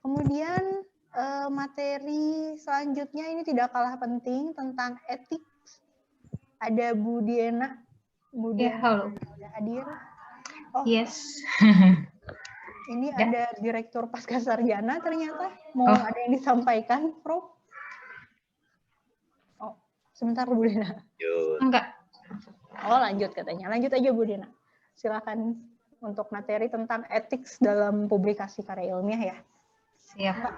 Kemudian materi selanjutnya ini tidak kalah penting tentang etik. Ada Bu Diana. Bu Ya, Diana halo. sudah hadir. Oh, Yes. ini Ya. ada Direktur Pascasarjana ternyata. Mau ada yang disampaikan, Prof? Oh, sebentar Bu Diana. Enggak. Oh, lanjut katanya. Lanjut aja Bu Diana. Silakan untuk materi tentang etik dalam publikasi karya ilmiah ya. Siap. Mbak.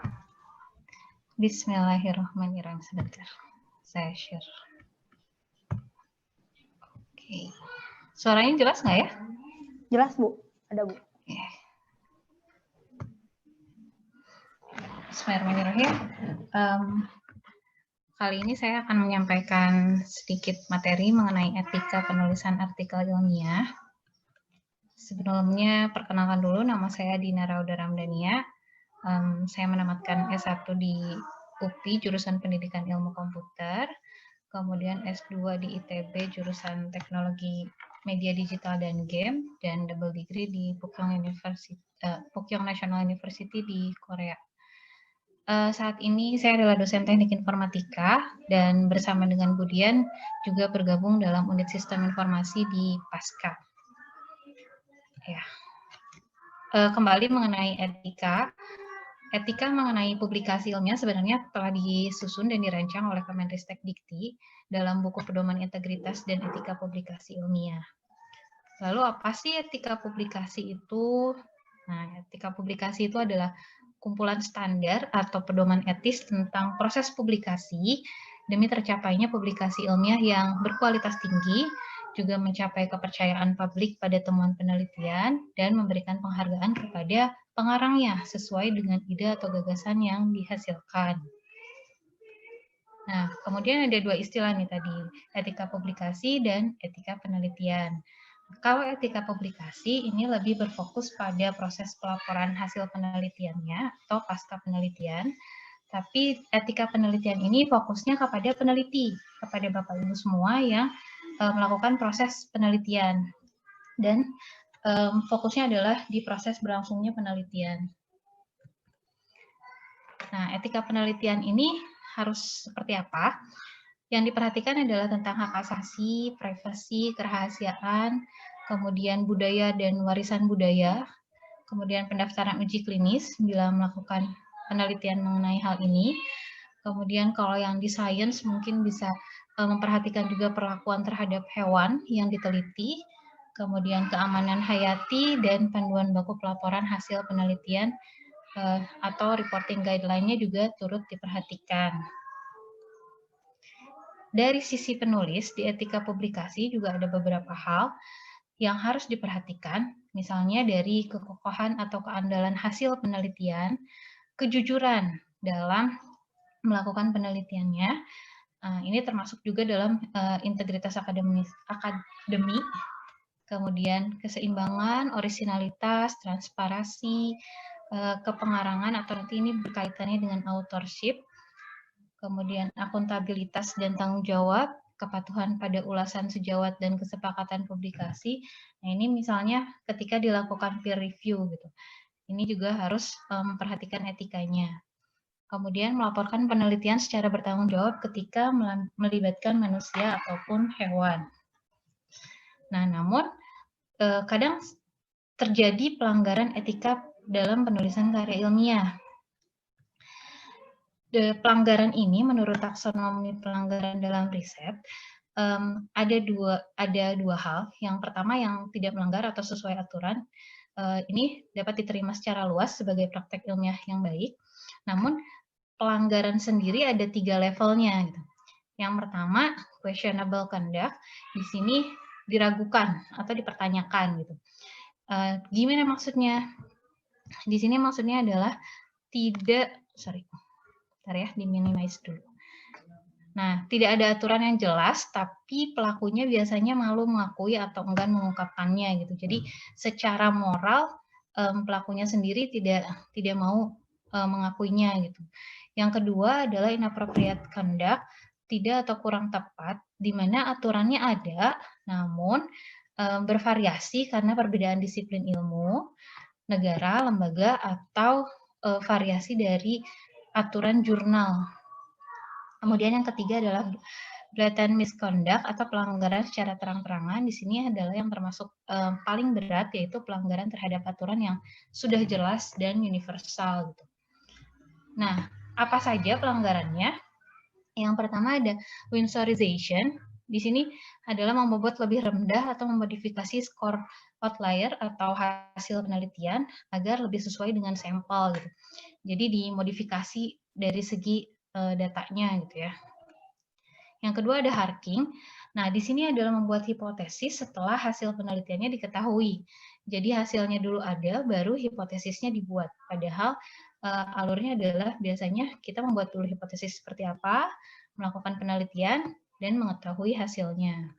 Bismillahirrahmanirrahim. Sebentar. Saya share. Oke. Suaranya jelas nggak ya? Jelas, Bu. Ada, Bu. Oke. Bismillahirrahmanirrahim. Kali ini saya akan menyampaikan sedikit materi mengenai etika penulisan artikel ilmiah. Sebelumnya, perkenalkan dulu, nama saya Dina Rauda Ramdania. Saya menamatkan S1 di UPI, jurusan Pendidikan Ilmu Komputer. Kemudian S2 di ITB, jurusan Teknologi Media Digital dan Game. Dan double degree di Pukyong National University di Korea. Saat ini saya adalah dosen teknik informatika dan bersama dengan Budian juga bergabung dalam unit sistem informasi di Pasca. Ya. Kembali mengenai etika. Etika mengenai publikasi ilmiah sebenarnya telah disusun dan dirancang oleh Kemenristek Dikti dalam buku pedoman integritas dan etika publikasi ilmiah. Lalu apa sih etika publikasi itu? Nah, etika publikasi itu adalah kumpulan standar atau pedoman etis tentang proses publikasi demi tercapainya publikasi ilmiah yang berkualitas tinggi, juga mencapai kepercayaan publik pada temuan penelitian, dan memberikan penghargaan kepada pengarangnya sesuai dengan ide atau gagasan yang dihasilkan. Nah, kemudian ada dua istilah nih tadi, etika publikasi dan etika penelitian. Kalau etika publikasi ini lebih berfokus pada proses pelaporan hasil penelitiannya atau pasca penelitian, tapi etika penelitian ini fokusnya kepada peneliti, kepada Bapak Ibu semua yang melakukan proses penelitian, dan fokusnya adalah di proses berlangsungnya penelitian. Nah, etika penelitian ini harus seperti apa? Yang diperhatikan adalah tentang hak asasi, privasi, kerahasiaan, kemudian budaya dan warisan budaya, kemudian pendaftaran uji klinis bila melakukan penelitian mengenai hal ini. Kemudian kalau yang di sains mungkin bisa memperhatikan juga perlakuan terhadap hewan yang diteliti, kemudian keamanan hayati dan panduan baku pelaporan hasil penelitian atau reporting guideline-nya juga turut diperhatikan. Dari sisi penulis, di etika publikasi juga ada beberapa hal yang harus diperhatikan, misalnya dari kekokohan atau keandalan hasil penelitian, kejujuran dalam melakukan penelitiannya, ini termasuk juga dalam integritas akademik, kemudian keseimbangan, orisinalitas, transparansi, kepengarangan, atau nanti ini berkaitannya dengan authorship, kemudian akuntabilitas dan tanggung jawab, kepatuhan pada ulasan sejawat dan kesepakatan publikasi. Nah, ini misalnya ketika dilakukan peer review gitu. Ini juga harus memperhatikan etikanya. Kemudian melaporkan penelitian secara bertanggung jawab ketika melibatkan manusia ataupun hewan. Nah, namun kadang terjadi pelanggaran etika dalam penulisan karya ilmiah. Pelanggaran ini menurut taksonomi pelanggaran dalam riset ada dua hal. Yang pertama yang tidak melanggar atau sesuai aturan, ini dapat diterima secara luas sebagai praktek ilmiah yang baik. Namun pelanggaran sendiri ada 3 levelnya. Gitu. Yang pertama questionable conduct, di sini diragukan atau dipertanyakan gitu. Gimana maksudnya? Di sini maksudnya adalah di-minimize dulu. Nah, tidak ada aturan yang jelas, tapi pelakunya biasanya malu mengakui atau enggan mengungkapkannya gitu. Jadi secara moral pelakunya sendiri tidak mau mengakuinya gitu. Yang kedua adalah inappropriate conduct, tidak atau kurang tepat, di mana aturannya ada, namun bervariasi karena perbedaan disiplin ilmu, negara, lembaga, atau variasi dari aturan jurnal. Kemudian yang ketiga adalah blatant misconduct atau pelanggaran secara terang-terangan. Di sini adalah yang termasuk paling berat, yaitu pelanggaran terhadap aturan yang sudah jelas dan universal. Gitu. Nah, apa saja pelanggarannya? Yang pertama ada Windsorization. Di sini adalah membuat lebih rendah atau memodifikasi skor outlier atau hasil penelitian agar lebih sesuai dengan sampel. Gitu. Jadi dimodifikasi dari segi datanya gitu ya. Yang kedua ada harking. Nah, di sini adalah membuat hipotesis setelah hasil penelitiannya diketahui. Jadi hasilnya dulu ada, baru hipotesisnya dibuat. Padahal alurnya adalah biasanya kita membuat dulu hipotesis seperti apa, melakukan penelitian, dan mengetahui hasilnya.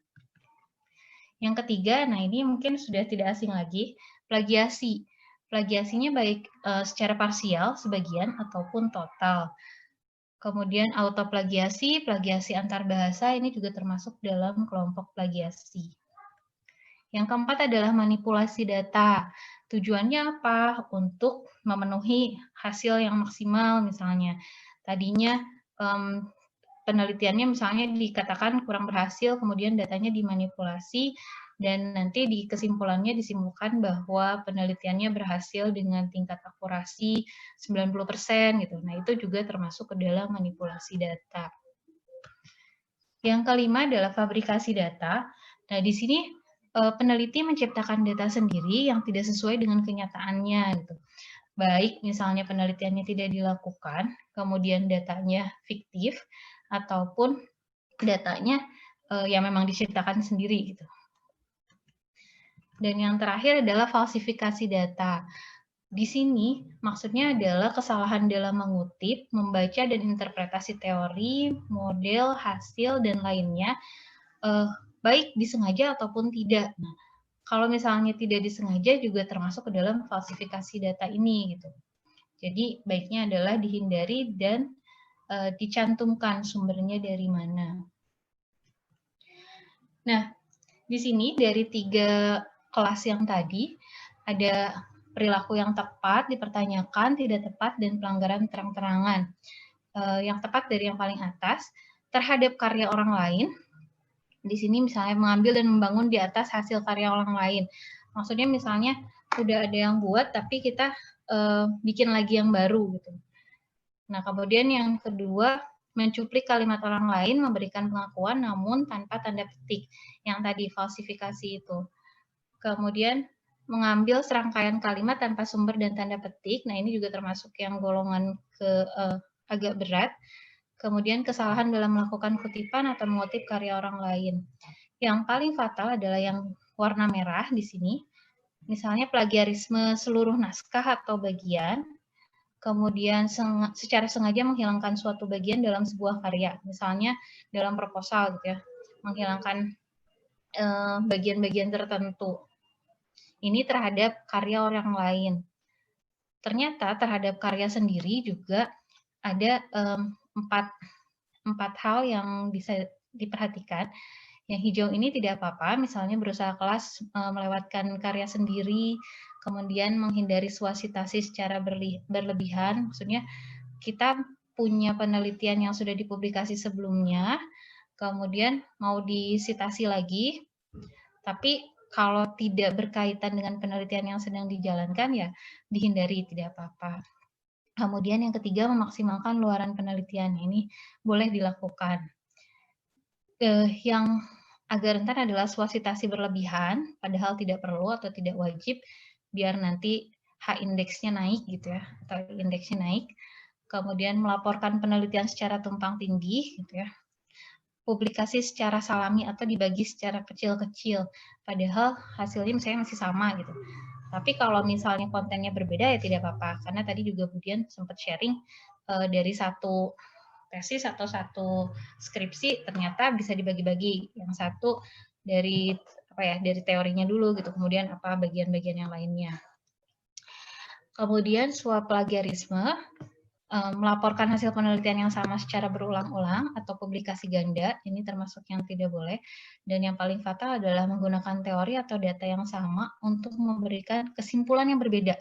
Yang ketiga, nah ini mungkin sudah tidak asing lagi, plagiasi. Plagiasinya baik secara parsial, sebagian, ataupun total. Kemudian autoplagiasi, plagiasi antar bahasa ini juga termasuk dalam kelompok plagiasi. Yang keempat adalah manipulasi data. Tujuannya apa? Untuk memenuhi hasil yang maksimal misalnya. Tadinya penelitiannya misalnya dikatakan kurang berhasil, kemudian datanya dimanipulasi, dan nanti di kesimpulannya disimpulkan bahwa penelitiannya berhasil dengan tingkat akurasi 90% gitu. Nah, itu juga termasuk ke dalam manipulasi data. Yang kelima adalah fabrikasi data. Nah, di sini peneliti menciptakan data sendiri yang tidak sesuai dengan kenyataannya gitu. Baik misalnya penelitiannya tidak dilakukan, kemudian datanya fiktif, ataupun datanya yang memang diciptakan sendiri gitu. Dan yang terakhir adalah falsifikasi data. Di sini maksudnya adalah kesalahan dalam mengutip, membaca dan interpretasi teori, model, hasil dan lainnya, baik disengaja ataupun tidak. Nah, kalau misalnya tidak disengaja juga termasuk ke dalam falsifikasi data ini gitu. Jadi baiknya adalah dihindari dan dicantumkan sumbernya dari mana. Nah, di sini dari 3 kelas yang tadi, ada perilaku yang tepat, dipertanyakan, tidak tepat, dan pelanggaran terang-terangan. Yang tepat dari yang paling atas, terhadap karya orang lain, di sini misalnya mengambil dan membangun di atas hasil karya orang lain. Maksudnya misalnya udah ada yang buat, tapi kita bikin lagi yang baru gitu. Nah, kemudian yang kedua, mencuplik kalimat orang lain, memberikan pengakuan namun tanpa tanda petik. Yang tadi, falsifikasi itu. Kemudian, mengambil serangkaian kalimat tanpa sumber dan tanda petik. Nah, ini juga termasuk yang golongan agak berat. Kemudian, kesalahan dalam melakukan kutipan atau mengutip karya orang lain. Yang paling fatal adalah yang warna merah di sini. Misalnya, plagiarisme seluruh naskah atau bagian, kemudian secara sengaja menghilangkan suatu bagian dalam sebuah karya, misalnya dalam proposal gitu ya, menghilangkan bagian-bagian tertentu. Ini terhadap karya orang lain. Ternyata terhadap karya sendiri juga ada 4 hal yang bisa diperhatikan. Yang hijau ini tidak apa-apa, misalnya berusaha kelas melewatkan karya sendiri, kemudian menghindari suasitasi secara berlebihan, maksudnya kita punya penelitian yang sudah dipublikasi sebelumnya, kemudian mau disitasi lagi, tapi kalau tidak berkaitan dengan penelitian yang sedang dijalankan, ya dihindari, tidak apa-apa. Kemudian yang ketiga, memaksimalkan luaran penelitian. Ini boleh dilakukan. Yang agak rentan adalah suasitasi berlebihan, padahal tidak perlu atau tidak wajib, biar nanti H-indeksnya naik gitu ya, atau indeksnya naik. Kemudian melaporkan penelitian secara tumpang tindih gitu ya. Publikasi secara salami atau dibagi secara kecil-kecil, padahal hasilnya misalnya masih sama gitu. Tapi kalau misalnya kontennya berbeda ya tidak apa-apa, karena tadi juga Budian sempat sharing dari satu tesis atau satu skripsi ternyata bisa dibagi-bagi. Yang satu dari dari teorinya dulu gitu, kemudian apa bagian-bagian yang lainnya. Kemudian suap plagiarisme, melaporkan hasil penelitian yang sama secara berulang-ulang atau publikasi ganda, ini termasuk yang tidak boleh. Dan yang paling fatal adalah menggunakan teori atau data yang sama untuk memberikan kesimpulan yang berbeda.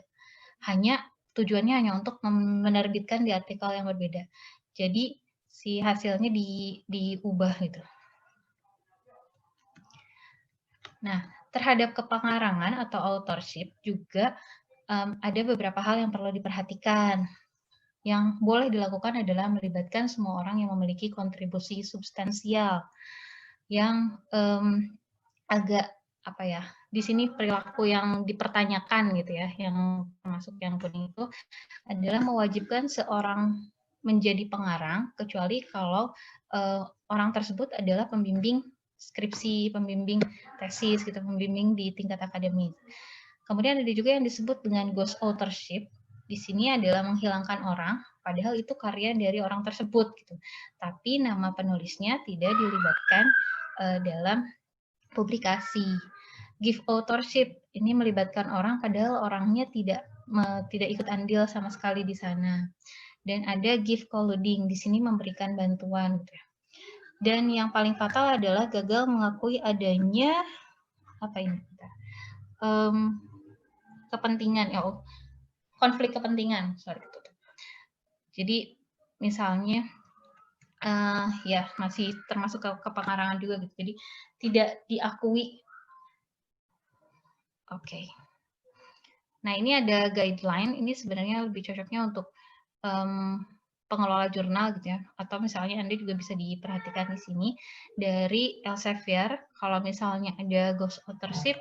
Hanya tujuannya hanya untuk menerbitkan di artikel yang berbeda. Jadi si hasilnya diubah gitu. Nah, terhadap kepengarangan atau authorship juga ada beberapa hal yang perlu diperhatikan. Yang boleh dilakukan adalah melibatkan semua orang yang memiliki kontribusi substansial, yang agak apa ya, di sini perilaku yang dipertanyakan gitu ya, yang termasuk yang kuning itu adalah mewajibkan seorang menjadi pengarang, kecuali kalau orang tersebut adalah pembimbing skripsi, pembimbing tesis, gitu, pembimbing di tingkat akademis. Kemudian ada juga yang disebut dengan ghost authorship. Di sini adalah menghilangkan orang, padahal itu karya dari orang tersebut, gitu. Tapi nama penulisnya tidak dilibatkan dalam publikasi. Give authorship ini melibatkan orang, padahal orangnya tidak ikut andil sama sekali di sana. Dan ada give colluding, di sini memberikan bantuan. Gitu. Dan yang paling fatal adalah gagal mengakui adanya apa ini? Kepentingan, konflik kepentingan. Sorry. Jadi misalnya ya masih termasuk kepengarangan juga gitu. Jadi tidak diakui. Oke. Nah, ini ada guideline, ini sebenarnya lebih cocoknya untuk pengelola jurnal gitu ya. Atau misalnya Anda juga bisa diperhatikan di sini dari Elsevier, kalau misalnya ada ghost authorship,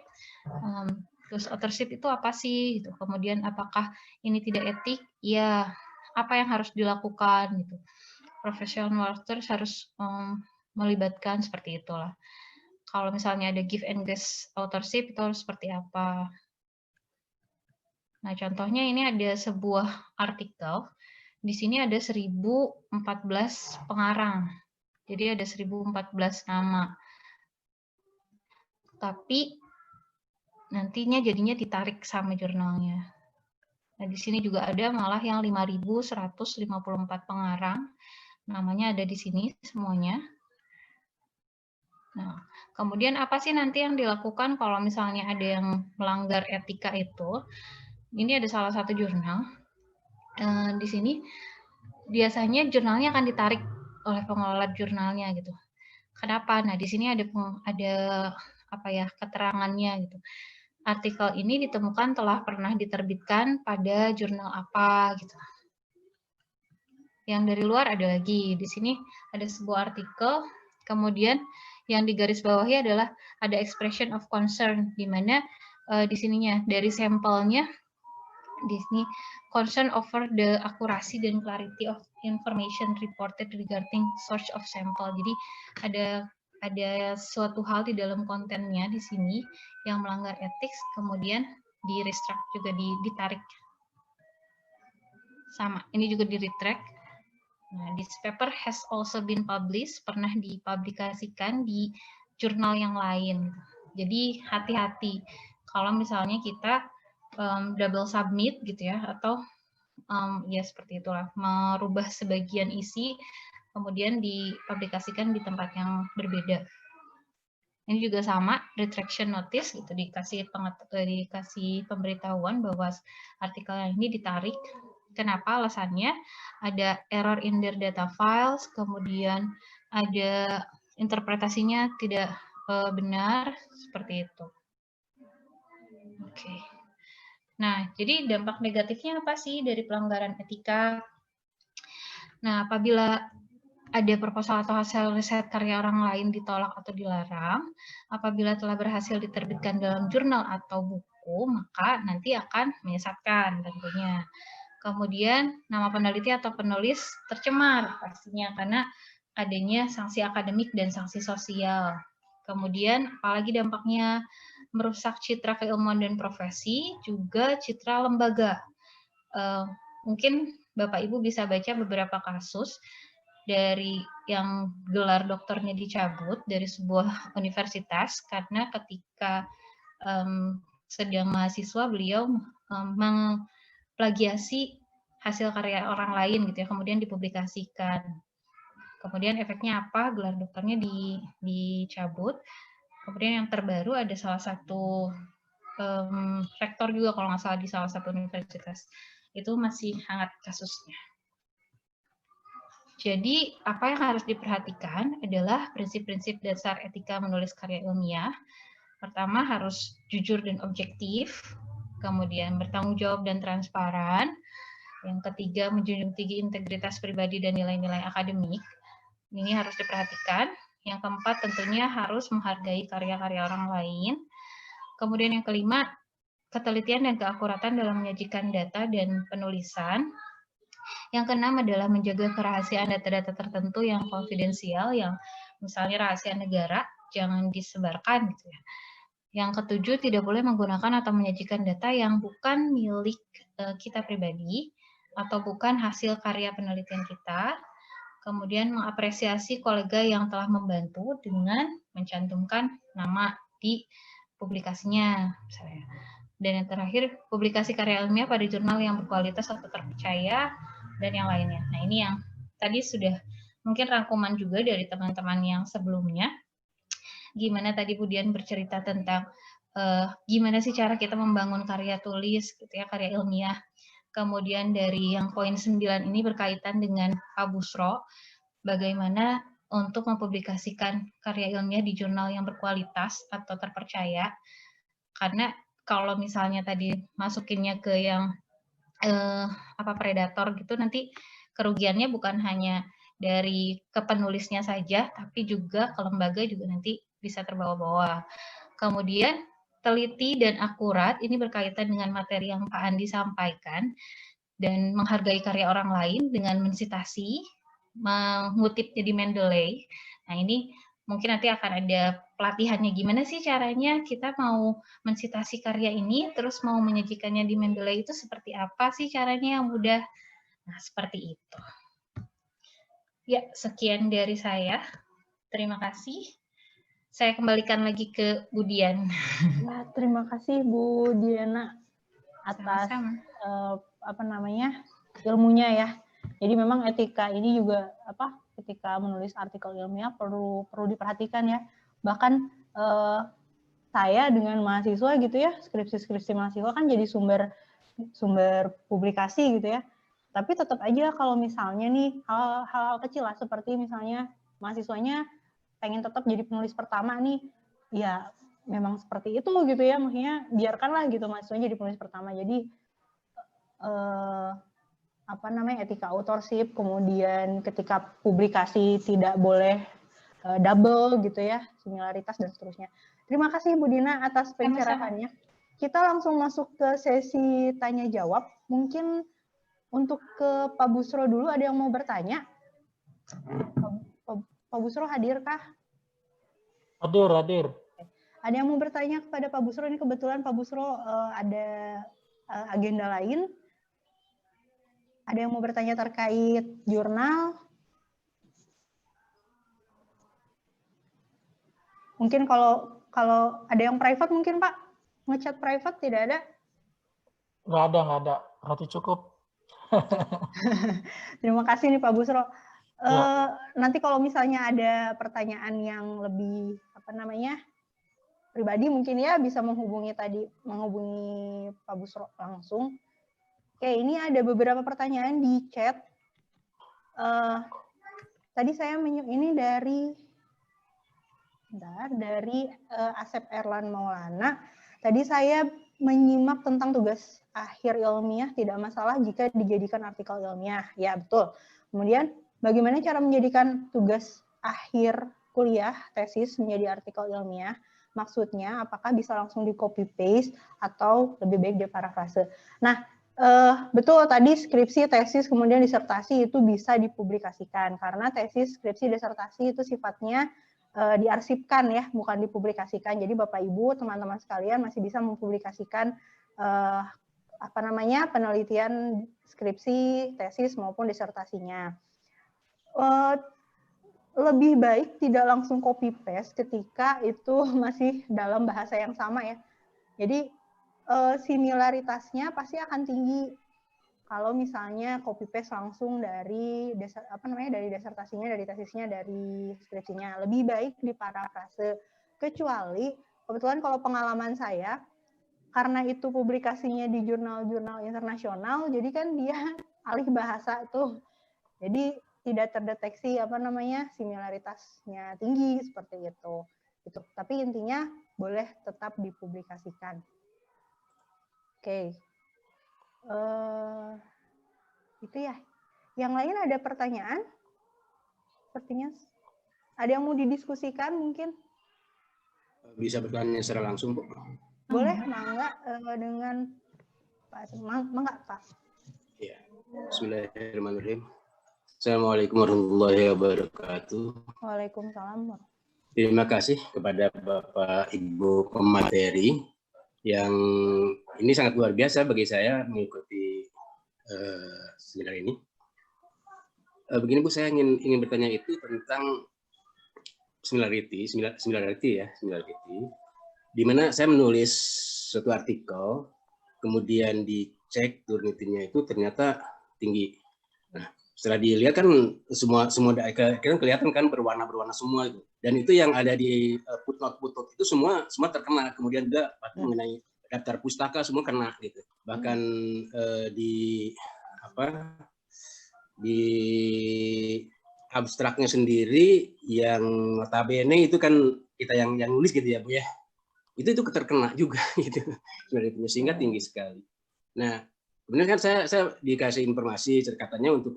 ghost authorship itu apa sih gitu. Kemudian apakah ini tidak etik? Ya, apa yang harus dilakukan gitu. Professional authors harus melibatkan seperti itulah. Kalau misalnya ada give and guest authorship itu harus seperti apa? Nah, contohnya ini ada sebuah artikel. Di sini ada 1014 pengarang. Jadi ada 1014 nama. Tapi nantinya jadinya ditarik sama jurnalnya. Nah, di sini juga ada malah yang 5154 pengarang. Namanya ada di sini semuanya. Nah, kemudian apa sih nanti yang dilakukan kalau misalnya ada yang melanggar etika itu? Ini ada salah satu jurnal. Di sini biasanya jurnalnya akan ditarik oleh pengelola jurnalnya gitu. Kenapa? Nah, di sini ada apa ya, keterangannya gitu. Artikel ini ditemukan telah pernah diterbitkan pada jurnal apa gitu. Yang dari luar ada lagi. Di sini ada sebuah artikel, kemudian yang digarisbawahi adalah ada expression of concern, di mana di sininya dari sampelnya di sini concern over the accuracy dan clarity of information reported regarding source of sample. Jadi ada suatu hal di dalam kontennya di sini yang melanggar etik, kemudian di retract juga ditarik. Sama, ini juga di retract. Nah, this paper has also been published, pernah dipublikasikan di jurnal yang lain. Jadi hati-hati kalau misalnya kita double submit gitu ya, atau ya seperti itulah, merubah sebagian isi kemudian dipublikasikan di tempat yang berbeda. Ini juga sama, retraction notice gitu, dikasih pemberitahuan bahwa artikel yang ini ditarik. Kenapa? Alasannya ada error in their data files, kemudian ada interpretasinya tidak benar, seperti itu. Oke. Nah, jadi dampak negatifnya apa sih dari pelanggaran etika? Nah, apabila ada proposal atau hasil riset karya orang lain ditolak atau dilarang, apabila telah berhasil diterbitkan dalam jurnal atau buku, maka nanti akan menyesatkan tentunya. Kemudian, nama peneliti atau penulis tercemar pastinya karena adanya sanksi akademik dan sanksi sosial. Kemudian, apalagi dampaknya merusak citra keilmuan dan profesi, juga citra lembaga. Mungkin Bapak Ibu bisa baca beberapa kasus dari yang gelar doktornya dicabut dari sebuah universitas karena ketika sedang mahasiswa beliau mengplagiasi hasil karya orang lain gitu ya, kemudian dipublikasikan. Kemudian efeknya apa? Gelar doktornya dicabut. Kemudian yang terbaru ada salah satu rektor juga kalau nggak salah di salah satu universitas. itu masih hangat kasusnya. Jadi, apa yang harus diperhatikan adalah prinsip-prinsip dasar etika menulis karya ilmiah. Pertama, harus jujur dan objektif, kemudian bertanggung jawab dan transparan. Yang ketiga, menjunjung tinggi integritas pribadi dan nilai-nilai akademik. Ini harus diperhatikan. Yang keempat, tentunya harus menghargai karya-karya orang lain. Kemudian yang kelima, ketelitian dan keakuratan dalam menyajikan data dan penulisan. Yang keenam adalah menjaga kerahasiaan data-data tertentu yang konfidensial, yang misalnya rahasia negara, jangan disebarkan gitu ya. Yang ketujuh, tidak boleh menggunakan atau menyajikan data yang bukan milik kita pribadi atau bukan hasil karya penelitian kita. Kemudian mengapresiasi kolega yang telah membantu dengan mencantumkan nama di publikasinya, misalnya. Dan yang terakhir, publikasi karya ilmiah pada jurnal yang berkualitas atau terpercaya, dan yang lainnya. Nah, ini yang tadi sudah mungkin rangkuman juga dari teman-teman yang sebelumnya. Gimana tadi Bu Dian bercerita tentang gimana sih cara kita membangun karya tulis, gitu ya, karya ilmiah. Kemudian dari yang poin 9 ini berkaitan dengan Pak Busro, bagaimana untuk mempublikasikan karya ilmiah di jurnal yang berkualitas atau terpercaya. Karena kalau misalnya tadi masukinnya ke yang predator gitu, nanti kerugiannya bukan hanya dari kepenulisnya saja, tapi juga ke lembaga juga nanti bisa terbawa-bawa. Kemudian teliti dan akurat ini berkaitan dengan materi yang Pak Andi sampaikan, dan menghargai karya orang lain dengan mensitasi, mengutip jadi Mendeley. Nah, ini mungkin nanti akan ada pelatihannya, gimana sih caranya kita mau mensitasi karya ini, terus mau menyajikannya di Mendeley itu seperti apa sih caranya yang mudah. Nah, seperti itu. Ya, sekian dari saya. Terima kasih. Saya kembalikan lagi ke Bu Dian. Ya, terima kasih Bu Diana atas ilmunya ya. Jadi memang etika ini juga ketika menulis artikel ilmiah perlu diperhatikan ya. Bahkan saya dengan mahasiswa gitu ya, skripsi mahasiswa kan jadi sumber publikasi gitu ya. Tapi tetap aja kalau misalnya nih hal-hal kecil lah, seperti misalnya mahasiswanya pengen tetap jadi penulis pertama nih, ya memang seperti itu gitu ya, maksudnya biarkanlah gitu mahasiswanya jadi penulis pertama. Jadi etika authorship, kemudian ketika publikasi tidak boleh double gitu ya, similaritas dan seterusnya. Terima kasih Bu Dina atas pencerahannya. Kita langsung masuk ke sesi tanya jawab. Mungkin untuk ke Pak Busro dulu, ada yang mau bertanya? Pak Busro hadirkah? Hadir. Ada yang mau bertanya kepada Pak Busro? Ini kebetulan Pak Busro ada agenda lain. Ada yang mau bertanya terkait jurnal? Mungkin kalau ada yang private mungkin Pak? Ngechat private tidak ada? Nggak ada. Berarti cukup. Terima kasih nih Pak Busro. Nanti kalau misalnya ada pertanyaan yang lebih pribadi mungkin ya bisa menghubungi Pak Busro langsung. Oke, ini ada beberapa pertanyaan di chat. Tadi saya ini dari Asep Erlan Maulana. Tadi saya menyimak tentang tugas akhir ilmiah tidak masalah jika dijadikan artikel ilmiah. Ya, betul. Kemudian bagaimana cara menjadikan tugas akhir kuliah, tesis menjadi artikel ilmiah? Maksudnya apakah bisa langsung di copy paste atau lebih baik diparafrase? Nah, betul tadi skripsi, tesis, kemudian disertasi itu bisa dipublikasikan karena tesis, skripsi, disertasi itu sifatnya diarsipkan ya, bukan dipublikasikan. Jadi Bapak Ibu, teman-teman sekalian masih bisa mempublikasikan penelitian skripsi, tesis maupun disertasinya. Lebih baik tidak langsung copy paste ketika itu masih dalam bahasa yang sama ya. Jadi similaritasnya pasti akan tinggi kalau misalnya copy paste langsung dari dari disertasinya, dari tesisnya, dari skripsinya. Lebih baik diparafrase, kecuali kebetulan kalau pengalaman saya karena itu publikasinya di jurnal-jurnal internasional, jadi kan dia alih bahasa tuh. Jadi tidak terdeteksi apa namanya similaritasnya tinggi seperti itu. Itu. Tapi intinya boleh tetap dipublikasikan. Oke. Itu ya. Yang lain ada pertanyaan? Sepertinya ada yang mau didiskusikan mungkin? Bisa bertanya secara langsung, Bu. Boleh, mangga dengan Pak. Mangga, Pak. Ya. Bismillahirrahmanirrahim. Assalamualaikum warahmatullahi wabarakatuh. Waalaikumsalam. Terima kasih kepada Bapak Ibu pemateri yang ini sangat luar biasa bagi saya mengikuti seminar ini. Begini Bu, saya ingin bertanya itu tentang similarity, di mana saya menulis suatu artikel, kemudian dicek Turnitinnya itu ternyata tinggi. Nah, setelah dilihat kan semua kan kelihatan kan berwarna semua itu. Dan itu yang ada di footnote itu semua terkena. Kemudian juga mengenai daftar pustaka semua kena gitu. Bahkan di abstraknya sendiri yang notabene itu kan kita yang nulis gitu ya Bu ya. Itu terkena juga gitu. Sehingga tinggi sekali. Nah, kemudian kan saya dikasih informasi katanya untuk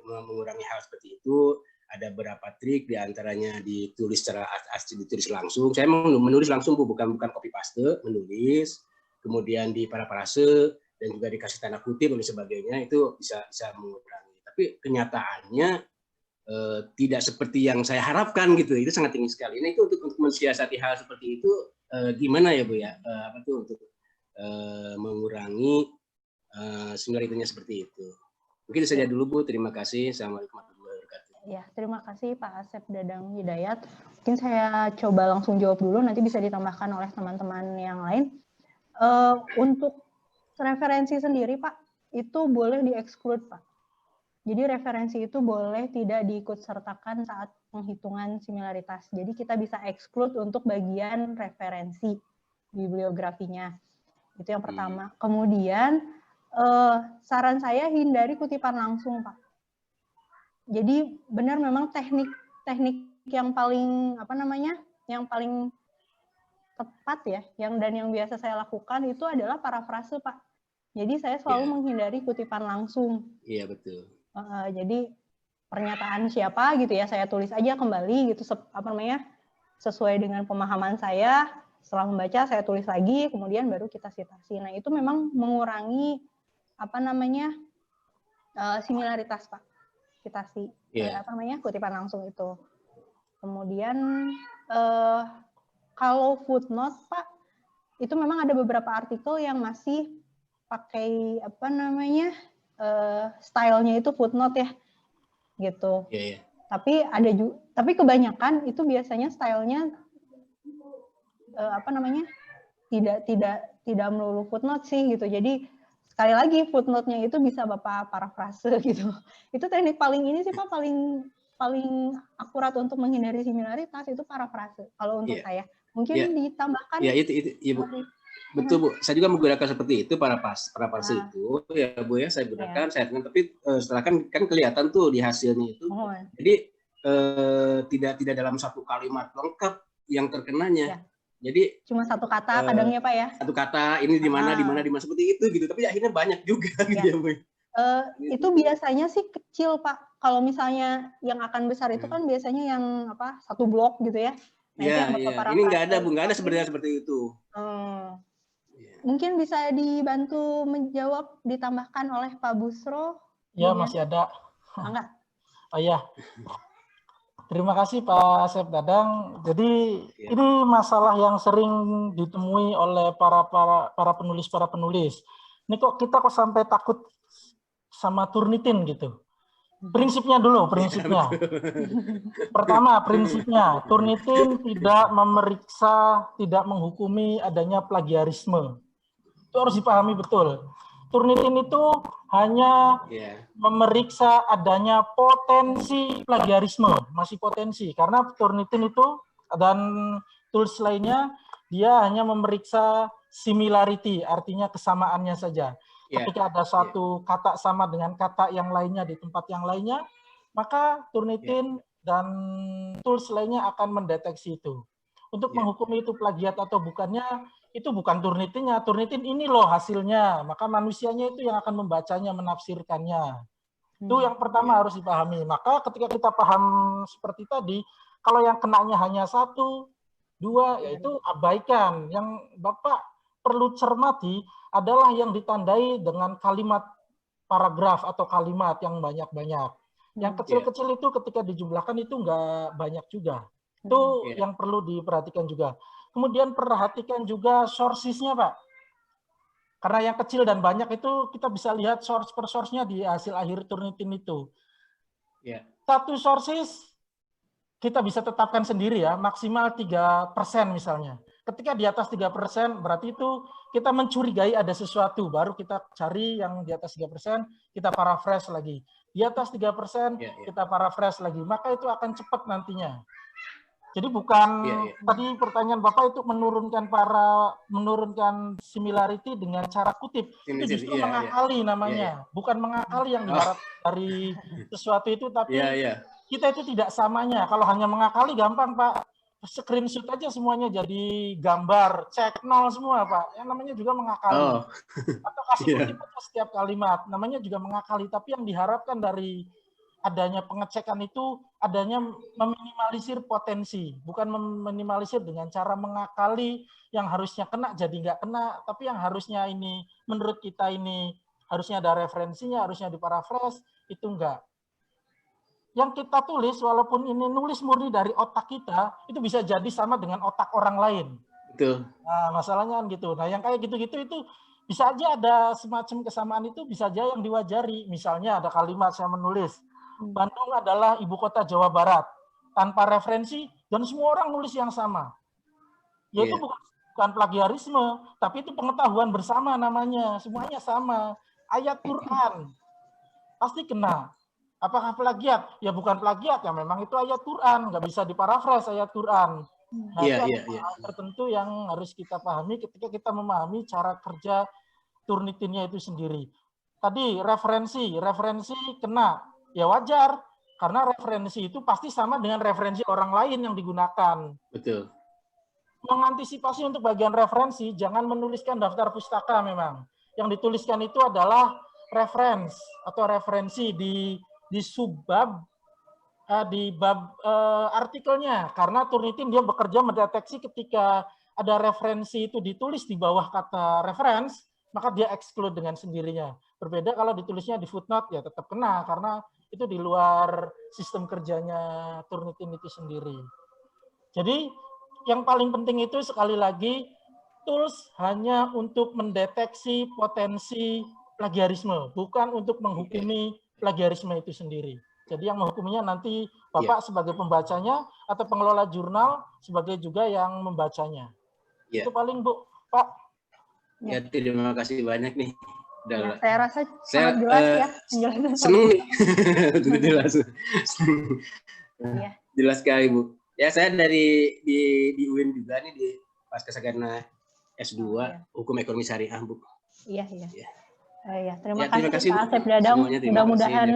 mengurangi hal seperti itu ada beberapa trik, diantaranya ditulis secara asli, ditulis langsung. Saya menulis langsung Bu, bukan copy paste, menulis, kemudian di parafrase dan juga dikasih tanda kutip dan sebagainya, itu bisa mengurangi. Tapi kenyataannya tidak seperti yang saya harapkan gitu. Itu sangat tinggi sekali. Nah, itu untuk mensiasati hal seperti itu gimana ya Bu ya? Untuk mengurangi similaritasnya seperti itu. Mungkin itu saja dulu Bu. Terima kasih. Assalamualaikum warahmatullahi wabarakatuh. Ya, terima kasih Pak Asep Dadang Hidayat. Mungkin saya coba langsung jawab dulu, nanti bisa ditambahkan oleh teman-teman yang lain. Untuk referensi sendiri Pak, itu boleh di-exclude Pak. Jadi referensi itu boleh tidak diikutsertakan saat penghitungan similaritas. Jadi kita bisa exclude untuk bagian referensi bibliografinya. Itu yang pertama. Kemudian saran saya hindari kutipan langsung, Pak. Jadi benar memang teknik yang paling yang paling tepat ya, yang biasa saya lakukan itu adalah parafrase, Pak. Jadi saya selalu menghindari kutipan langsung. Iya, betul. Jadi pernyataan siapa gitu ya, saya tulis aja kembali gitu sesuai dengan pemahaman saya. Setelah membaca saya tulis lagi, kemudian baru kita sitasi. Nah, itu memang mengurangi similaritas Pak. Citasi kutipan langsung itu. Kemudian kalau footnote Pak, itu memang ada beberapa artikel yang masih pakai stylenya itu footnote ya, gitu. Yeah. Tapi kebanyakan itu biasanya stylenya tidak melulu footnote sih gitu. Jadi sekali lagi footnote-nya itu bisa Bapak parafrase gitu. Itu teknik paling ini sih Pak, paling akurat untuk menghindari similaritas itu parafrase. Kalau untuk saya mungkin ditambahkan. Ya itu Bu. Betul Bu, saya juga menggunakan seperti itu parafrase itu ya Bu ya, saya gunakan tapi setelah kan kelihatan tuh di hasilnya itu. Jadi tidak dalam satu kalimat lengkap yang terkenanya. Jadi cuma satu kata kadangnya Pak ya. Satu kata ini di mana seperti itu gitu, tapi akhirnya banyak juga gitu ya Bu. Itu biasanya sih kecil Pak. Kalau misalnya yang akan besar itu kan biasanya yang satu blok gitu ya. Nah, ini nggak ada Bu, nggak ada sebenarnya seperti itu. Mungkin bisa dibantu menjawab, ditambahkan oleh Pak Busro. Ya, masih ada. Enggak? Ya. Terima kasih Pak Asep Dadang. Jadi ini masalah yang sering ditemui oleh para penulis. Ini kita sampai takut sama Turnitin gitu. Prinsipnya. Pertama, prinsipnya Turnitin tidak memeriksa, tidak menghukumi adanya plagiarisme. Itu harus dipahami betul. Turnitin itu hanya memeriksa adanya potensi plagiarisme, masih potensi. Karena Turnitin itu dan tools lainnya, dia hanya memeriksa similarity, artinya kesamaannya saja. Ya, Ketika ada satu kata sama dengan kata yang lainnya di tempat yang lainnya, maka Turnitin dan tools lainnya akan mendeteksi itu. Untuk menghukumi itu plagiat atau bukannya, itu bukan Turnitinnya. Turnitin ini loh hasilnya, maka manusianya itu yang akan membacanya, menafsirkannya. Itu yang pertama harus dipahami. Maka ketika kita paham seperti tadi, kalau yang kenanya hanya 1, 2, yaitu abaikan. Yang Bapak perlu cermati adalah yang ditandai dengan kalimat paragraf atau kalimat yang banyak-banyak. Yang kecil-kecil itu ketika dijumlahkan itu nggak banyak juga. Itu yang perlu diperhatikan juga. Kemudian perhatikan juga sources-nya, Pak. Karena yang kecil dan banyak itu kita bisa lihat source per source-nya di hasil akhir Turnitin itu. Satu sources kita bisa tetapkan sendiri ya, maksimal 3% misalnya. Ketika di atas 3%, berarti itu kita mencurigai ada sesuatu, baru kita cari yang di atas 3%, kita paraphrase lagi. Di atas 3%, kita paraphrase lagi. Maka itu akan cepat nantinya. Jadi bukan tadi pertanyaan Bapak itu menurunkan similarity dengan cara kutip. Itu justru mengakali namanya. Bukan mengakali yang diharap dari sesuatu itu, tapi kita itu tidak samanya. Kalau hanya mengakali gampang, Pak. Screenshot aja semuanya jadi gambar, cek 0 semua, Pak. Yang namanya juga mengakali. Atau kasih kutip aja setiap kalimat, namanya juga mengakali. Tapi yang diharapkan dari adanya pengecekan itu adanya meminimalisir potensi, bukan meminimalisir dengan cara mengakali yang harusnya kena jadi nggak kena, tapi yang harusnya ini menurut kita ini harusnya ada referensinya, harusnya diparafras, itu enggak. Yang kita tulis, walaupun ini nulis murni dari otak kita, itu bisa jadi sama dengan otak orang lain. Betul. Nah, masalahnya kan gitu. Nah, yang kayak gitu-gitu itu bisa aja ada semacam kesamaan itu, bisa aja yang diwajari. Misalnya ada kalimat saya menulis, Bandung adalah ibu kota Jawa Barat. Tanpa referensi, dan semua orang nulis yang sama. Yaitu bukan plagiarisme, tapi itu pengetahuan bersama namanya. Semuanya sama. Ayat Quran. Pasti kena. Apakah plagiat? Ya bukan plagiat, ya memang itu ayat Quran, nggak bisa diparafras ayat Quran. Nah, itu ada hal tertentu yang harus kita pahami ketika kita memahami cara kerja Turnitinnya itu sendiri. Tadi referensi kena, ya wajar, karena referensi itu pasti sama dengan referensi orang lain yang digunakan. Betul. Mengantisipasi untuk bagian referensi, jangan menuliskan daftar pustaka memang. Yang dituliskan itu adalah referensi di subbab di bab artikelnya, karena Turnitin dia bekerja mendeteksi ketika ada referensi itu ditulis di bawah kata reference, maka dia exclude dengan sendirinya. Berbeda kalau ditulisnya di footnote, ya tetap kena karena itu di luar sistem kerjanya Turnitin itu sendiri. Jadi yang paling penting itu sekali lagi tools hanya untuk mendeteksi potensi plagiarisme, bukan untuk menghukumi plagiarisme itu sendiri. Jadi yang menghukuminya nanti Bapak sebagai pembacanya atau pengelola jurnal sebagai juga yang membacanya. Itu paling Bu, Pak. Ya, terima kasih banyak nih. Saya rasa sangat jelas ya. Senang nih. Jelas. Jelas sekali Bu. Ya saya di UIN juga nih di Pascasarjana S2 Hukum Ekonomi Syariah Bu. Iya. Terima kasih Pak Asep Dadang. Mudah-mudahan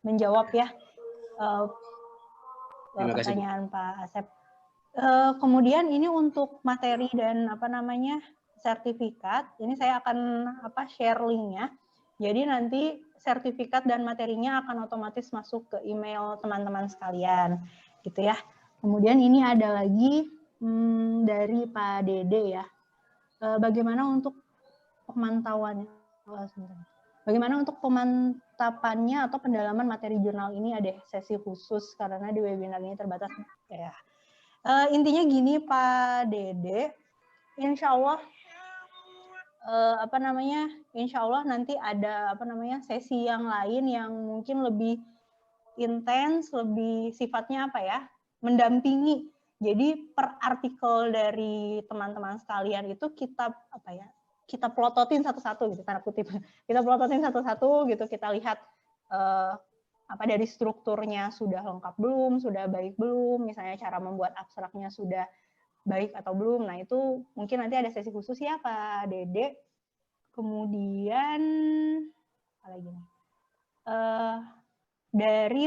menjawab ya pertanyaan Pak Asep. Kemudian ini untuk materi dan sertifikat. Ini saya akan share linknya. Jadi nanti sertifikat dan materinya akan otomatis masuk ke email teman-teman sekalian, gitu ya. Kemudian ini ada lagi dari Pak Dede ya. Bagaimana untuk pemantauannya? Bagaimana untuk pemantapannya atau pendalaman materi jurnal ini? Ada sesi khusus karena di webinar ini terbatas. Ya. Intinya gini Pak Dede, insya Allah insya Allah nanti ada sesi yang lain yang mungkin lebih intens, lebih sifatnya mendampingi. Jadi per artikel dari teman-teman sekalian itu kita plototin satu-satu gitu, tanda kutip. Kita plototin satu-satu gitu, kita lihat dari strukturnya sudah lengkap belum, sudah baik belum, misalnya cara membuat abstraknya sudah baik atau belum. Nah, itu mungkin nanti ada sesi khusus ya Pak Dede. Kemudian apa lagi nih? Dari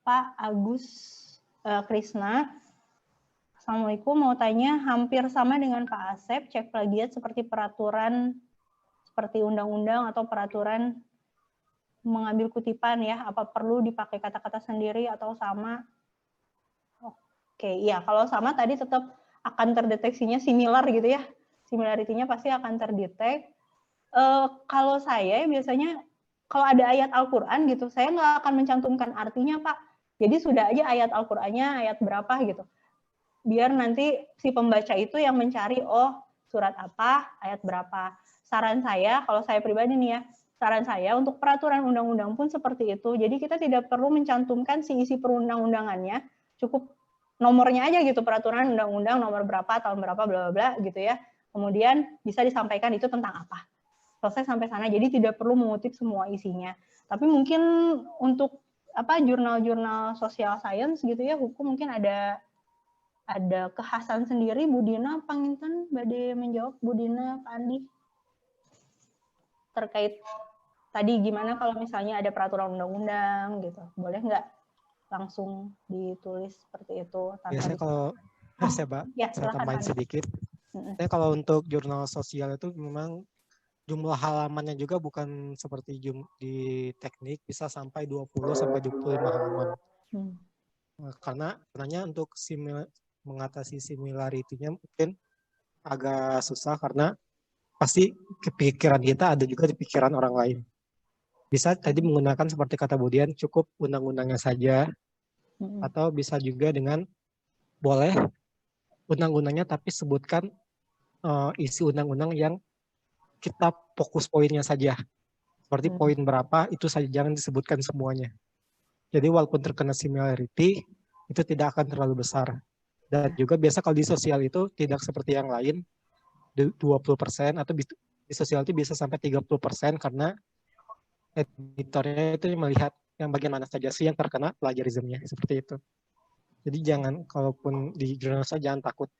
Pak Agus Krisna. Assalamualaikum, mau tanya, hampir sama dengan Pak Asep, cek plagiat seperti peraturan, seperti undang-undang atau peraturan mengambil kutipan ya, apa perlu dipakai kata-kata sendiri atau sama? Oke, iya, kalau sama tadi tetap akan terdeteksinya similar gitu ya, similarity-nya pasti akan terdetek. Kalau saya biasanya, kalau ada ayat Al-Quran gitu, saya nggak akan mencantumkan artinya Pak, jadi sudah aja ayat Al-Qurannya ayat berapa gitu. Biar nanti si pembaca itu yang mencari, oh surat apa, ayat berapa. Saran saya, kalau saya pribadi nih ya, saran saya untuk peraturan undang-undang pun seperti itu. Jadi kita tidak perlu mencantumkan si isi perundang-undangannya, cukup nomornya aja gitu, peraturan undang-undang nomor berapa, tahun berapa, bla bla bla gitu ya. Kemudian bisa disampaikan itu tentang apa. Selesai sampai sana, jadi tidak perlu mengutip semua isinya. Tapi mungkin untuk apa jurnal-jurnal social science gitu ya, hukum mungkin ada kekhasan sendiri. Bu Dina, panginten badai menjawab, Bu Dina, Pak Andi, terkait tadi gimana kalau misalnya ada peraturan undang-undang gitu, boleh nggak langsung ditulis seperti itu? Biasanya kalau saya Mbak, ya, saya tambahin sedikit. Saya kalau untuk jurnal sosial itu memang jumlah halamannya juga bukan seperti di teknik, bisa sampai 20 sampai 25 halaman. Karena sebenarnya untuk mengatasi similarity-nya mungkin agak susah karena pasti kepikiran kita ada juga di pikiran orang lain. Bisa tadi menggunakan seperti kata Budian, cukup undang-undangnya saja, atau bisa juga dengan boleh undang-undangnya tapi sebutkan isi undang-undang yang kita fokus poinnya saja. Seperti poin berapa itu saja, jangan disebutkan semuanya. Jadi walaupun terkena similarity, itu tidak akan terlalu besar. Dan juga biasa kalau di sosial itu tidak seperti yang lain, 20% atau di sosial itu bisa sampai 30% karena editornya itu melihat yang bagian mana saja sih yang terkena plagiarismnya, seperti itu. Jadi jangan, kalaupun di jurnal jangan takut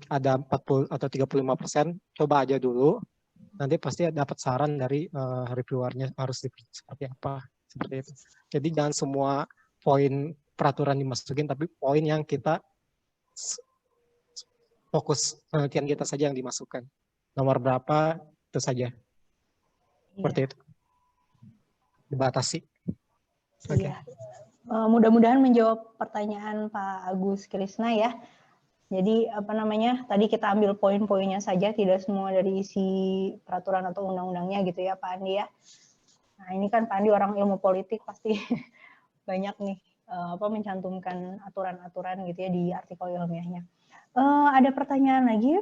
ada 40 atau 35%, coba aja dulu. Nanti pasti dapat saran dari reviewernya harus seperti apa, seperti itu. Jadi jangan semua poin peraturan dimasukin, tapi poin yang kita fokus penelitian kita saja yang dimasukkan. Nomor berapa itu saja. Seperti itu. Dibatasi. Iya. Mudah-mudahan menjawab pertanyaan Pak Agus Krisna ya. Jadi apa namanya, tadi kita ambil poin-poinnya saja, tidak semua dari isi peraturan atau undang-undangnya gitu ya Pak Andi ya. Nah ini kan Pak Andi orang ilmu politik, pasti banyak nih mencantumkan aturan-aturan gitu ya di artikel ilmiahnya. Ada pertanyaan lagi?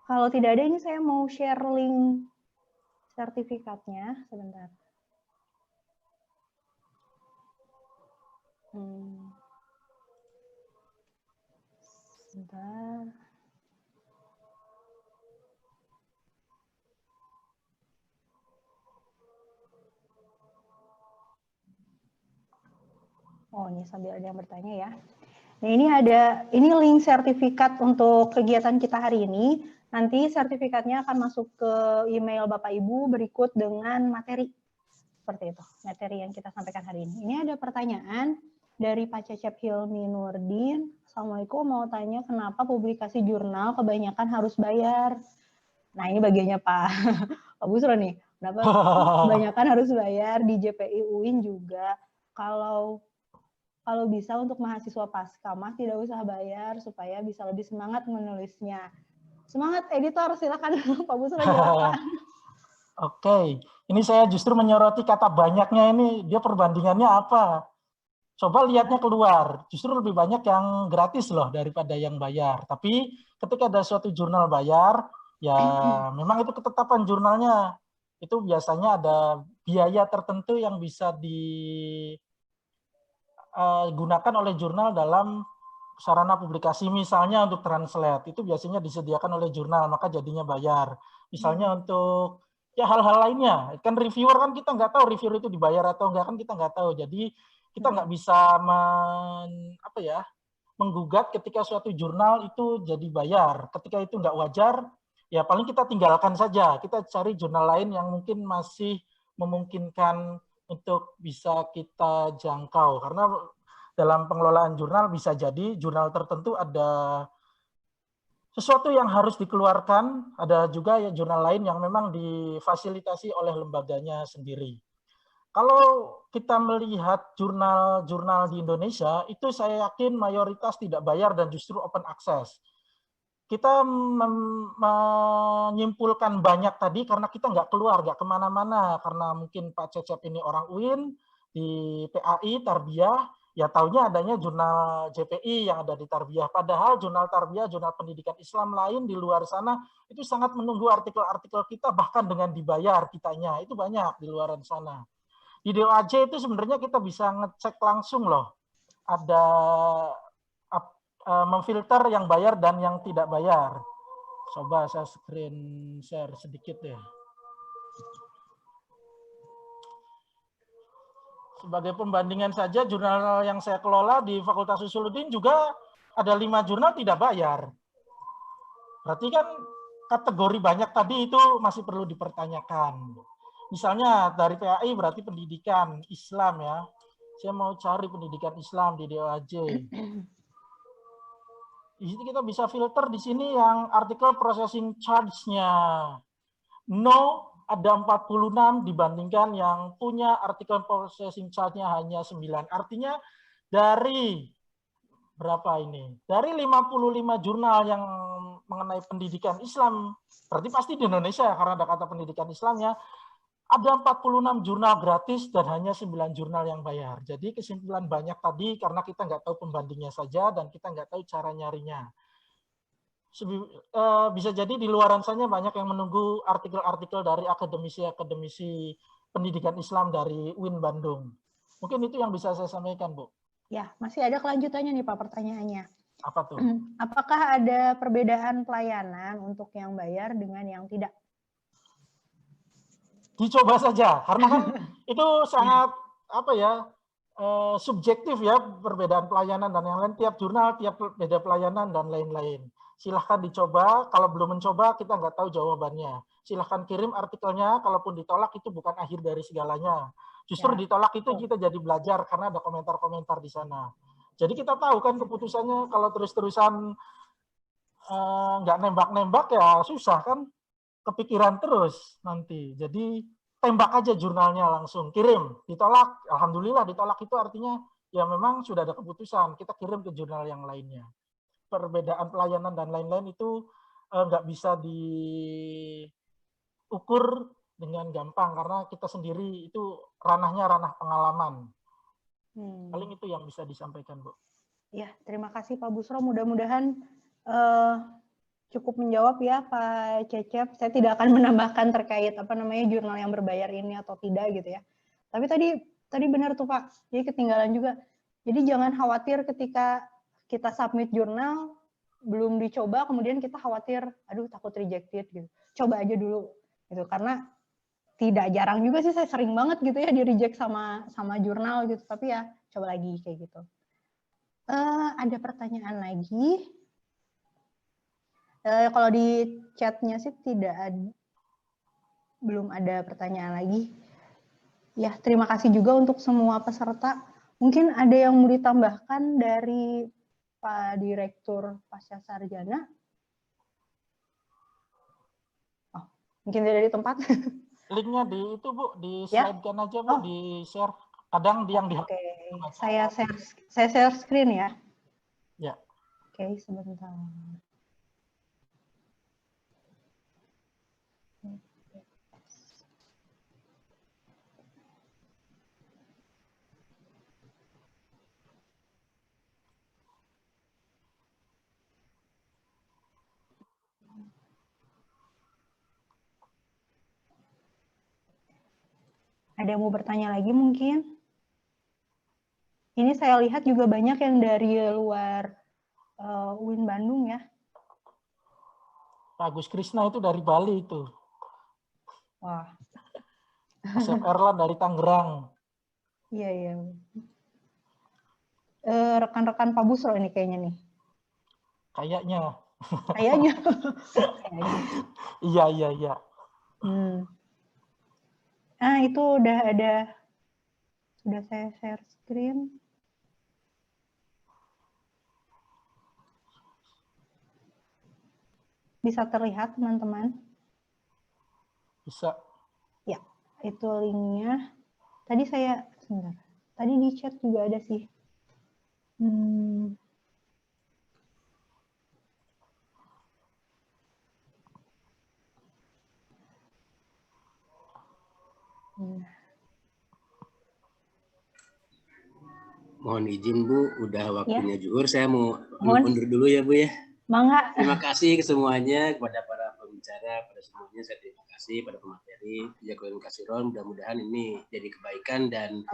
Kalau tidak ada, ini saya mau share link sertifikatnya sebentar. Sebentar. Oh, ini sambil ada yang bertanya ya. Nah, ini link sertifikat untuk kegiatan kita hari ini. Nanti sertifikatnya akan masuk ke email Bapak Ibu berikut dengan materi. Seperti itu, materi yang kita sampaikan hari ini. Ini ada pertanyaan dari Pak Cecep Hilmi Nurdin. Assalamualaikum, mau tanya kenapa publikasi jurnal kebanyakan harus bayar? Nah, ini bagiannya Pak Busro nih. Kenapa kebanyakan harus bayar? Di JPI UIN juga. Kalau bisa untuk mahasiswa paskamah tidak usah bayar supaya bisa lebih semangat menulisnya. Semangat editor, silakan Pak Busro jawab. Oke, ini saya justru menyoroti kata banyaknya ini, dia perbandingannya apa? Coba lihatnya keluar, justru lebih banyak yang gratis loh daripada yang bayar. Tapi ketika ada suatu jurnal bayar, ya memang itu ketetapan jurnalnya. Itu biasanya ada biaya tertentu yang bisa digunakan oleh jurnal dalam sarana publikasi. Misalnya untuk translate, itu biasanya disediakan oleh jurnal, maka jadinya bayar. Misalnya untuk ya hal-hal lainnya, kan reviewer kan kita nggak tahu reviewer itu dibayar atau enggak, kan kita nggak tahu. Jadi kita nggak bisa menggugat ketika suatu jurnal itu jadi bayar. Ketika itu nggak wajar, ya paling kita tinggalkan saja. Kita cari jurnal lain yang mungkin masih memungkinkan untuk bisa kita jangkau. Karena dalam pengelolaan jurnal bisa jadi jurnal tertentu ada sesuatu yang harus dikeluarkan, ada juga ya jurnal lain yang memang difasilitasi oleh lembaganya sendiri. Kalau kita melihat jurnal-jurnal di Indonesia, itu saya yakin mayoritas tidak bayar dan justru open access. Kita menyimpulkan banyak tadi karena kita nggak keluar, nggak kemana-mana, karena mungkin Pak Cecep ini orang UIN, di PAI, Tarbiyah, ya taunya adanya jurnal JPI yang ada di Tarbiyah. Padahal jurnal Tarbiyah, jurnal pendidikan Islam lain di luar sana, itu sangat menunggu artikel-artikel kita, bahkan dengan dibayar kitanya, itu banyak di luar sana. Di DOAJ itu sebenarnya kita bisa ngecek langsung loh, ada memfilter yang bayar dan yang tidak bayar. Coba saya screen share sedikit deh. Sebagai pembandingan saja, jurnal yang saya kelola di Fakultas Usuluddin juga ada 5 jurnal tidak bayar. Berarti kan kategori banyak tadi itu masih perlu dipertanyakan. Misalnya dari PAI berarti pendidikan Islam ya. Saya mau cari pendidikan Islam di DOAJ. Di sini kita bisa filter di sini yang artikel processing charge-nya. No, ada 46 dibandingkan yang punya artikel processing charge-nya hanya 9. Artinya dari berapa ini? Dari 55 jurnal yang mengenai pendidikan Islam, berarti pasti di Indonesia karena ada kata pendidikan Islamnya, ada 46 jurnal gratis dan hanya 9 jurnal yang bayar. Jadi kesimpulan banyak tadi karena kita nggak tahu pembandingnya saja dan kita nggak tahu cara nyarinya. Bisa jadi di luaran sana banyak yang menunggu artikel-artikel dari akademisi-akademisi pendidikan Islam dari UIN Bandung. Mungkin itu yang bisa saya sampaikan, Bu. Ya, masih ada kelanjutannya nih Pak pertanyaannya. Apa tuh? Apakah ada perbedaan pelayanan untuk yang bayar dengan yang tidak? Dicoba saja, karena kan itu sangat apa ya subjektif ya perbedaan pelayanan dan yang lain. Tiap jurnal tiap beda pelayanan dan lain-lain. Silahkan dicoba. Kalau belum mencoba kita nggak tahu jawabannya. Silahkan kirim artikelnya. Kalaupun ditolak itu bukan akhir dari segalanya. Justru ditolak itu kita jadi belajar karena ada komentar-komentar di sana. Jadi kita tahu kan keputusannya kalau terus-terusan nggak nembak-nembak ya susah kan. Kepikiran terus nanti. Jadi tembak aja jurnalnya langsung, kirim, ditolak. Alhamdulillah ditolak itu artinya ya memang sudah ada keputusan, kita kirim ke jurnal yang lainnya. Perbedaan pelayanan dan lain-lain itu nggak bisa diukur dengan gampang karena kita sendiri itu ranahnya ranah pengalaman. Paling itu yang bisa disampaikan, Bu. Ya, terima kasih Pak Busro. Mudah-mudahan cukup menjawab ya Pak Cecep. Saya tidak akan menambahkan terkait jurnal yang berbayar ini atau tidak gitu ya. Tapi tadi benar tuh Pak. Jadi ketinggalan juga. Jadi jangan khawatir ketika kita submit jurnal belum dicoba kemudian kita khawatir aduh takut rejected gitu. Coba aja dulu gitu karena tidak jarang juga sih saya sering banget gitu ya di reject sama jurnal gitu. Tapi ya coba lagi kayak gitu. Ada pertanyaan lagi. Kalau di chatnya sih belum ada pertanyaan lagi. Ya, terima kasih juga untuk semua peserta. Mungkin ada yang mau ditambahkan dari Pak Direktur Pasca Sarjana? Oh, mungkin tidak di tempat. Linknya di itu Bu, di slide-kan aja Bu, di share. Kadang yang di. Oke, saya share screen ya. Ya. Oke, sebentar. Ada yang mau bertanya lagi mungkin? Ini saya lihat juga banyak yang dari luar UIN Bandung ya. Pak Agus Krisna itu dari Bali itu. Wah. Asep Erlan dari Tangerang. Iya. rekan-rekan Pak Busro ini kayaknya nih. Kayaknya. Kayaknya. Iya. Ah, itu udah ada. Sudah saya share screen. Bisa terlihat, teman-teman? Bisa. Ya, itu linknya. Tadi saya, sebentar. Tadi di chat juga ada sih. Mohon izin Bu, udah waktunya zuhur. Saya mau undur dulu ya Bu ya. Mangga. Terima kasih ke semuanya, kepada para pembicara, pada semuanya saya terima kasih, pada pemateri, jagoan kasiron. Mudah-mudahan ini jadi kebaikan dan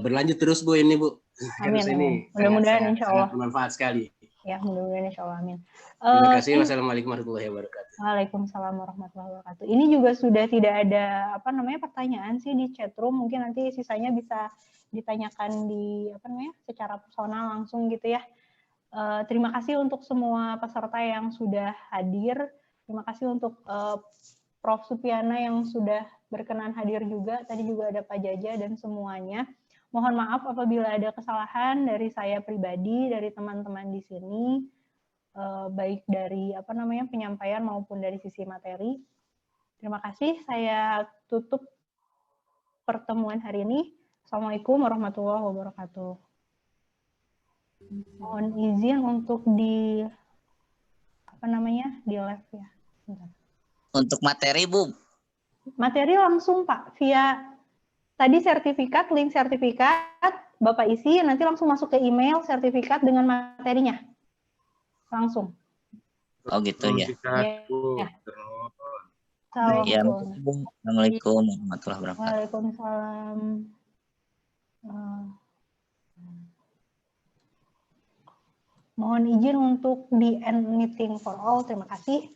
berlanjut terus Bu ini Bu. Amin. Mudah-mudahan insya Allah. Sangat bermanfaat sekali. Ya, mudah-mudahan insya Allah. Amin. Terima kasih. Wassalamualaikum warahmatullahi wabarakatuh. Waalaikumsalam warahmatullahi wabarakatuh. Ini juga sudah tidak ada pertanyaan sih di chat room. Mungkin nanti sisanya bisa ditanyakan di secara personal langsung gitu ya. Terima kasih untuk semua peserta yang sudah hadir. Terima kasih untuk Prof. Supiana yang sudah berkenan hadir juga. Tadi juga ada Pak Jaja dan semuanya. Mohon maaf apabila ada kesalahan dari saya pribadi, dari teman-teman di sini, baik dari penyampaian maupun dari sisi materi. Terima kasih. Saya tutup pertemuan hari ini. Assalamualaikum warahmatullahi wabarakatuh. Mohon izin untuk di live ya. Bentar. Untuk materi, Bu. Materi langsung Pak, via tadi sertifikat, link sertifikat, Bapak isi, nanti langsung masuk ke email sertifikat dengan materinya. Langsung. Oh gitu ya. Assalamualaikum warahmatullahi wabarakatuh. Waalaikumsalam. Mohon izin untuk di end meeting for all. Terima kasih.